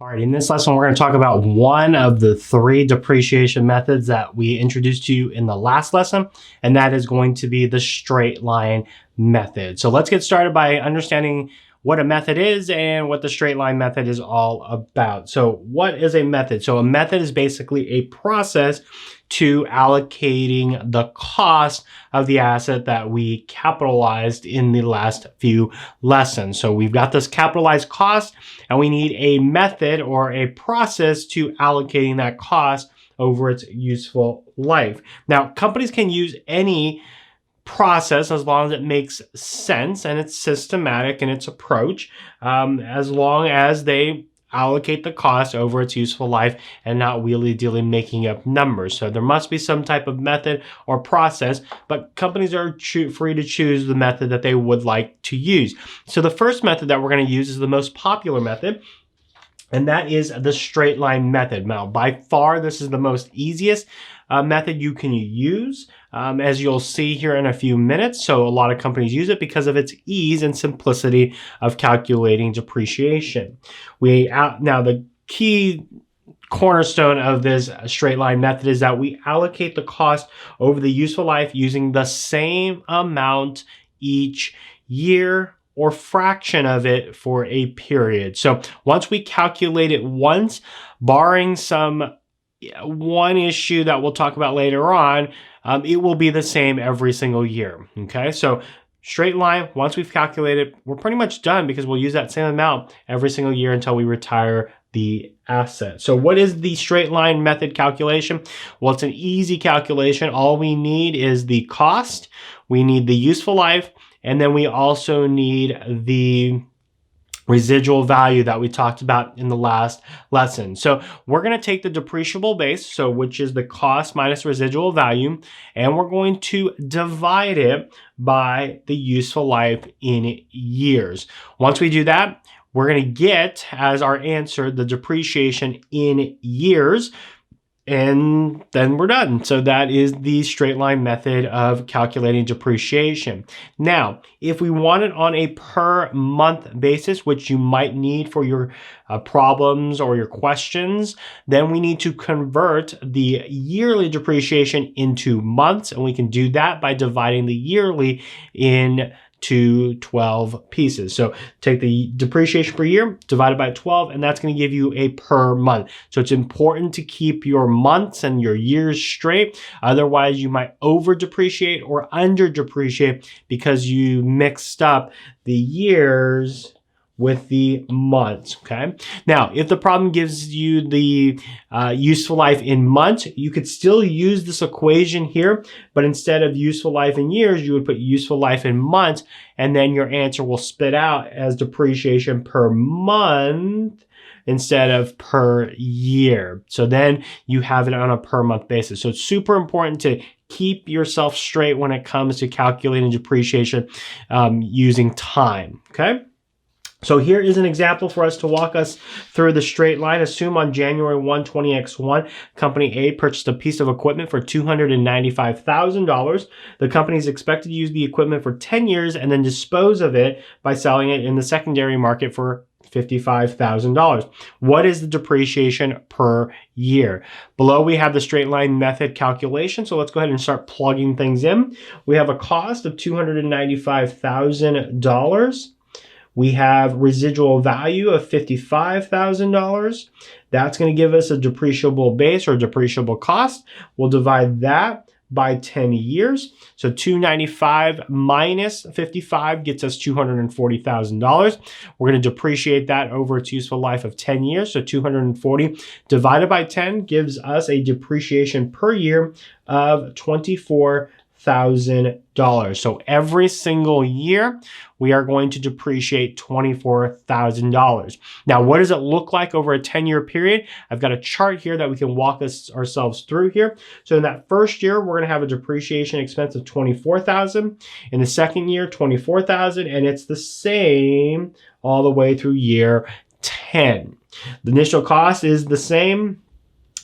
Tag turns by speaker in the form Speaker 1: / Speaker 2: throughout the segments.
Speaker 1: All right, in this lesson, we're going to talk about one of the three depreciation methods that we introduced to you in the last lesson, and that is going to be the straight line method. So let's get started by understanding what a method is and what the straight line method is all about. So what is a method? So a method is basically a process to allocating the cost of the asset that we capitalized in the last few lessons. So we've got this capitalized cost, and we need a method or a process to allocating that cost over its useful life. Now, companies can use any process as long as it makes sense and it's systematic in its approach, as long as they allocate the cost over its useful life and not wheelie-dealy making up numbers. So there must be some type of method or process, but companies are free to choose the method that they would like to use. So the first method that we're going to use is the most popular method, and that is the straight line method. Now, by far, this is the most easiest method you can use, as you'll see here in a few minutes. So a lot of companies use it because of its ease and simplicity of calculating depreciation. Now, the key cornerstone of this straight line method is that we allocate the cost over the useful life using the same amount each year or fraction of it for a period. So once we calculate it once, barring one issue that we'll talk about later on, it will be the same every single year. Okay, so straight line, once we've calculated, we're pretty much done because we'll use that same amount every single year until we retire the asset. So what is the straight line method calculation? Well, it's an easy calculation. All we need is the cost, we need the useful life, and then we also need the residual value that we talked about in the last lesson. So we're going to take the depreciable base, which is the cost minus residual value, and we're going to divide it by the useful life in years. Once we do that, we're going to get as our answer the depreciation in years, and then we're done. So that is the straight line method of calculating depreciation. Now, if we want it on a per month basis, which you might need for your problems or your questions, then we need to convert the yearly depreciation into months, and we can do that by dividing the yearly into 12 pieces. So take the depreciation per year, divided by 12, and that's going to give you a per month. So it's important to keep your months and your years straight. Otherwise, you might over depreciate or under depreciate because you mixed up the years with the months. Okay. Now, if the problem gives you the useful life in months, you could still use this equation here, but instead of useful life in years, you would put useful life in months, and then your answer will spit out as depreciation per month instead of per year. So then you have it on a per month basis. So it's super important to keep yourself straight when it comes to calculating depreciation using time. Okay. So here is an example for us to walk us through the straight line. Assume on January 1, 20X1, Company A purchased a piece of equipment for $295,000. The company is expected to use the equipment for 10 years and then dispose of it by selling it in the secondary market for $55,000. What is the depreciation per year? Below, we have the straight line method calculation. So let's go ahead and start plugging things in. We have a cost of $295,000. We have residual value of $55,000. That's going to give us a depreciable base or depreciable cost. We'll divide that by 10 years. So 295 minus 55 gets us $240,000. We're going to depreciate that over its useful life of 10 years. So 240 divided by 10 gives us a depreciation per year of $24,000. So every single year, we are going to depreciate $24,000. Now, what does it look like over a 10-year period? I've got a chart here that we can walk ourselves through here. So in that first year, we're going to have a depreciation expense of $24,000. In the second year, $24,000, and it's the same all the way through year 10. The initial cost is the same.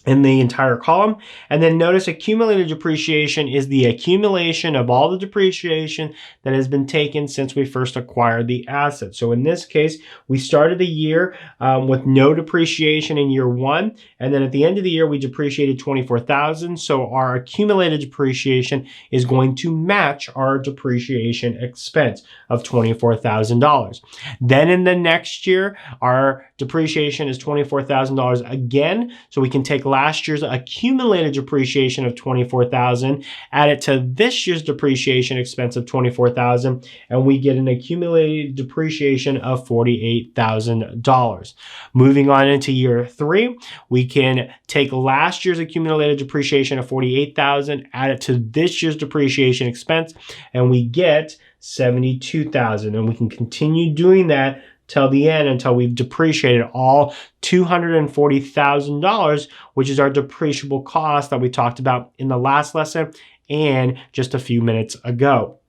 Speaker 1: in the entire column. And then notice accumulated depreciation is the accumulation of all the depreciation that has been taken since we first acquired the asset. So in this case, we started the year with no depreciation in year one. And then at the end of the year, we depreciated 24,000. So our accumulated depreciation is going to match our depreciation expense of $24,000. Then in the next year, our depreciation is $24,000 again. So we can take last year's accumulated depreciation of $24,000, add it to this year's depreciation expense of $24,000, and we get an accumulated depreciation of $48,000. Moving on into year three, we can take last year's accumulated depreciation of $48,000, add it to this year's depreciation expense, and we get $72,000. And we can continue doing that till the end until we've depreciated all $240,000, which is our depreciable cost that we talked about in the last lesson and just a few minutes ago.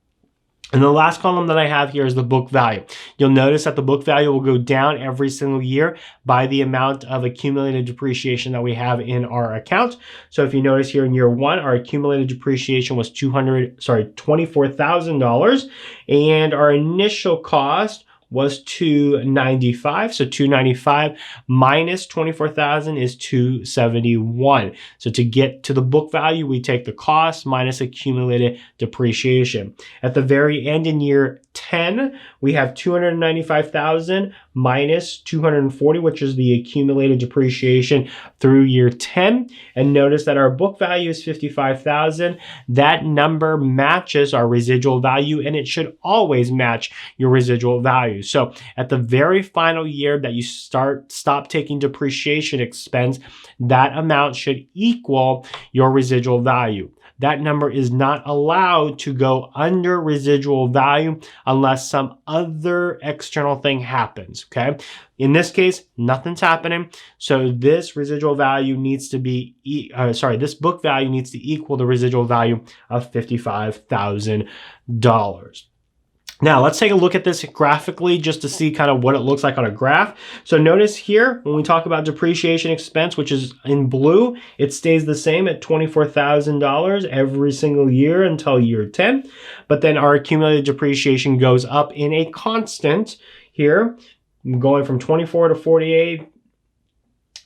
Speaker 1: And the last column that I have here is the book value. You'll notice that the book value will go down every single year by the amount of accumulated depreciation that we have in our account. So if you notice here in year one, our accumulated depreciation was $24,000, and our initial cost was $295. So $295 minus $24,000 is $271. So to get to the book value, we take the cost minus accumulated depreciation. At the very end in year 10, we have $295,000 minus $240, which is the accumulated depreciation through year 10. And notice that our book value is $55,000. That number matches our residual value, and it should always match your residual value. So at the very final year that you stop taking depreciation expense, that amount should equal your residual value. That number is not allowed to go under residual value unless some other external thing happens, okay? In this case, nothing's happening. So this residual value needs to be, this book value needs to equal the residual value of $55,000. Now, let's take a look at this graphically just to see kind of what it looks like on a graph. So notice here, when we talk about depreciation expense, which is in blue, it stays the same at $24,000 every single year until year 10. But then our accumulated depreciation goes up in a constant here, going from 24 to 48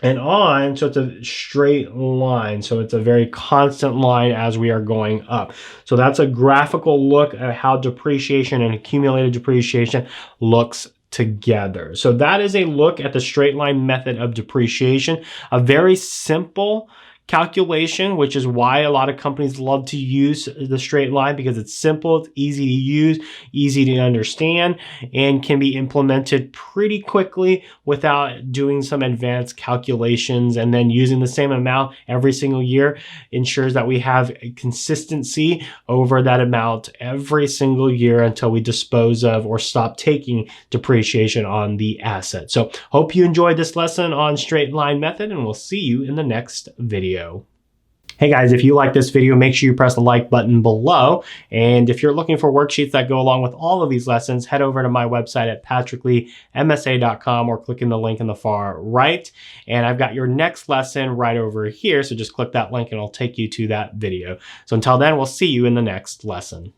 Speaker 1: and on. So it's a straight line. So it's a very constant line as we are going up. So that's a graphical look at how depreciation and accumulated depreciation looks together. So that is a look at the straight line method of depreciation, a very simple calculation, which is why a lot of companies love to use the straight line, because it's simple, it's easy to use, easy to understand, and can be implemented pretty quickly without doing some advanced calculations. And then using the same amount every single year ensures that we have a consistency over that amount every single year until we dispose of or stop taking depreciation on the asset. So hope you enjoyed this lesson on straight line method, and we'll see you in the next video. Hey guys, if you like this video, make sure you press the like button below. And if you're looking for worksheets that go along with all of these lessons, head over to my website at patrickleemsa.com or clicking the link in the far right. And I've got your next lesson right over here. So just click that link and I'll take you to that video. So until then, we'll see you in the next lesson.